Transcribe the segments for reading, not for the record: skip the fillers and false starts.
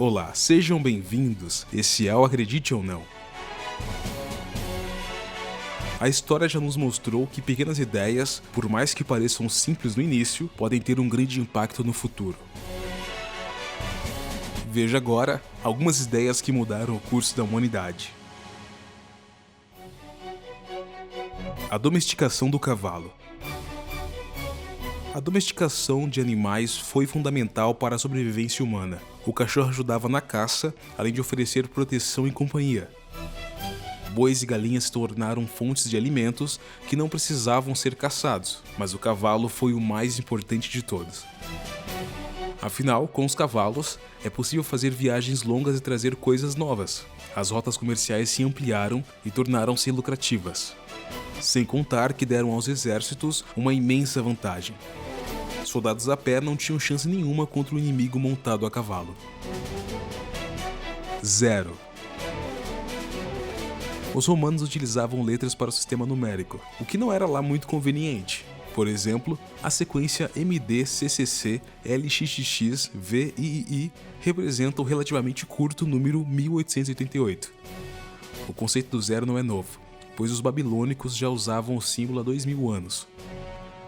Olá, sejam bem-vindos, esse é o Acredite ou Não. A história já nos mostrou que pequenas ideias, por mais que pareçam simples no início, podem ter um grande impacto no futuro. Veja agora algumas ideias que mudaram o curso da humanidade. A domesticação do cavalo. A domesticação de animais foi fundamental para a sobrevivência humana. O cachorro ajudava na caça, além de oferecer proteção e companhia. Bois e galinhas se tornaram fontes de alimentos que não precisavam ser caçados, mas o cavalo foi o mais importante de todos. Afinal, com os cavalos, é possível fazer viagens longas e trazer coisas novas. As rotas comerciais se ampliaram e tornaram-se lucrativas. Sem contar que deram aos exércitos uma imensa vantagem. Soldados a pé não tinham chance nenhuma contra o inimigo montado a cavalo. 0. Os romanos utilizavam letras para o sistema numérico, o que não era lá muito conveniente. Por exemplo, a sequência MD, CCC, LXXX, VII representa o relativamente curto número 1888. O conceito do zero não é novo, pois os babilônicos já usavam o símbolo há 2000 anos.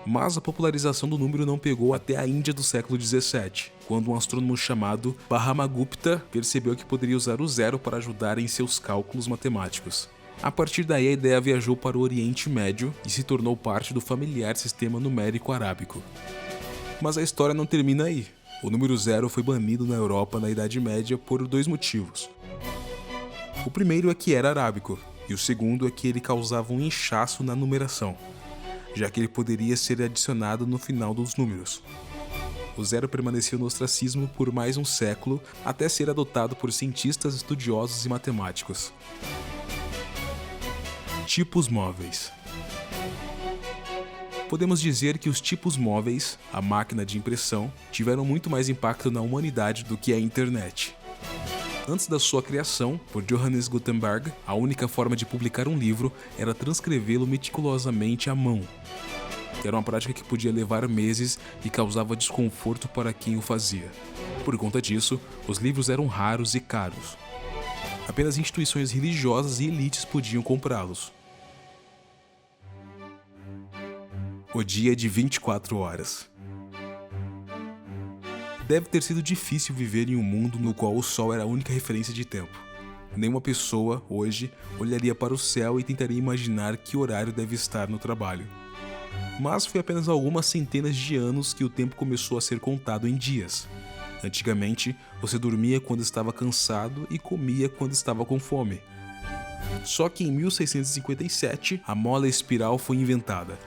Mas a popularização do número não pegou até a Índia do século XVII, quando um astrônomo chamado Brahmagupta percebeu que poderia usar o zero para ajudar em seus cálculos matemáticos. A partir daí, a ideia viajou para o Oriente Médio e se tornou parte do familiar sistema numérico arábico. Mas a história não termina aí. O número zero foi banido na Europa na Idade Média por 2 motivos. O primeiro é que era arábico, e o segundo é que ele causava um inchaço na numeração, já que ele poderia ser adicionado no final dos números. O zero permaneceu no ostracismo por mais um século, até ser adotado por cientistas, estudiosos e matemáticos. Tipos móveis. Podemos dizer que os tipos móveis, a máquina de impressão, tiveram muito mais impacto na humanidade do que a internet. Antes da sua criação, por Johannes Gutenberg, a única forma de publicar um livro era transcrevê-lo meticulosamente à mão. Era uma prática que podia levar meses e causava desconforto para quem o fazia. Por conta disso, os livros eram raros e caros. Apenas instituições religiosas e elites podiam comprá-los. O dia de 24 horas. Deve ter sido difícil viver em um mundo no qual o sol era a única referência de tempo. Nenhuma pessoa, hoje, olharia para o céu e tentaria imaginar que horário deve estar no trabalho. Mas foi apenas algumas centenas de anos que o tempo começou a ser contado em dias. Antigamente, você dormia quando estava cansado e comia quando estava com fome. Só que em 1657, a mola espiral foi inventada.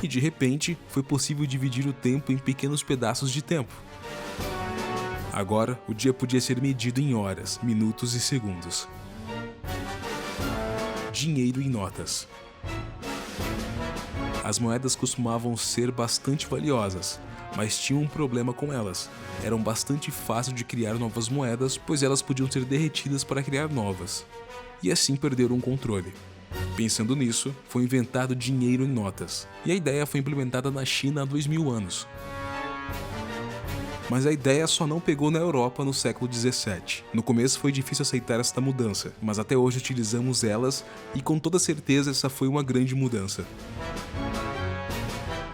E de repente, foi possível dividir o tempo em pequenos pedaços de tempo. Agora, o dia podia ser medido em horas, minutos e segundos. Dinheiro em notas. As moedas costumavam ser bastante valiosas, mas tinham um problema com elas. Eram bastante fáceis de criar novas moedas, pois elas podiam ser derretidas para criar novas. E assim perderam o controle. Pensando nisso, foi inventado dinheiro em notas, e a ideia foi implementada na China há 2000 anos. Mas a ideia só não pegou na Europa no século XVII. No começo foi difícil aceitar esta mudança, mas até hoje utilizamos elas e com toda certeza essa foi uma grande mudança.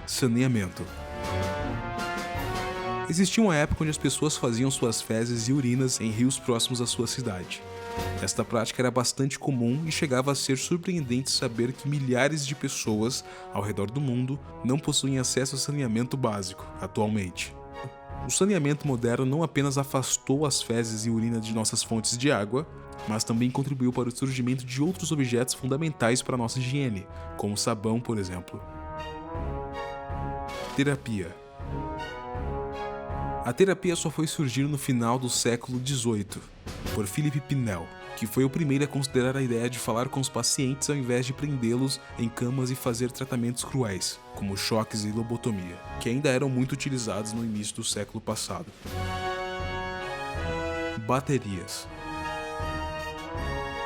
Saneamento. Existia uma época onde as pessoas faziam suas fezes e urinas em rios próximos à sua cidade. Esta prática era bastante comum e chegava a ser surpreendente saber que milhares de pessoas ao redor do mundo não possuem acesso ao saneamento básico atualmente. O saneamento moderno não apenas afastou as fezes e urina de nossas fontes de água, mas também contribuiu para o surgimento de outros objetos fundamentais para a nossa higiene, como sabão, por exemplo. Terapia. A terapia só foi surgir no final do século XVIII, por Philippe Pinel, que foi o primeiro a considerar a ideia de falar com os pacientes ao invés de prendê-los em camas e fazer tratamentos cruéis, como choques e lobotomia, que ainda eram muito utilizados no início do século passado. Baterias.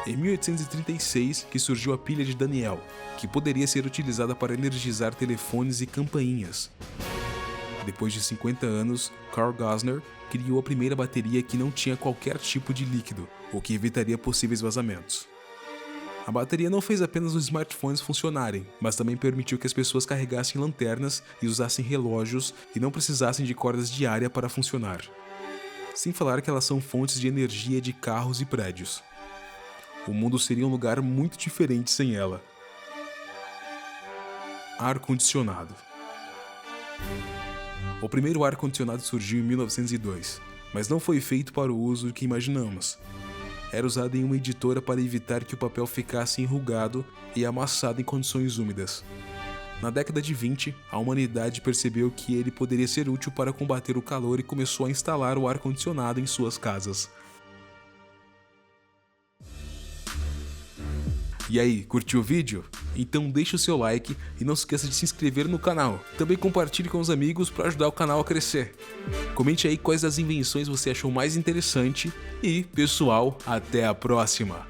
Em 1836 que surgiu a pilha de Daniel, que poderia ser utilizada para energizar telefones e campainhas. Depois de 50 anos, Carl Gassner criou a primeira bateria que não tinha qualquer tipo de líquido, o que evitaria possíveis vazamentos. A bateria não fez apenas os smartphones funcionarem, mas também permitiu que as pessoas carregassem lanternas e usassem relógios e não precisassem de cordas de área para funcionar. Sem falar que elas são fontes de energia de carros e prédios. O mundo seria um lugar muito diferente sem ela. Ar-condicionado. O primeiro ar-condicionado surgiu em 1902, mas não foi feito para o uso que imaginamos. Era usado em uma editora para evitar que o papel ficasse enrugado e amassado em condições úmidas. Na década de 20, a humanidade percebeu que ele poderia ser útil para combater o calor e começou a instalar o ar-condicionado em suas casas. E aí, curtiu o vídeo? Então deixa o seu like e não se esqueça de se inscrever no canal. Também compartilhe com os amigos para ajudar o canal a crescer. Comente aí quais das invenções você achou mais interessante e, pessoal, até a próxima!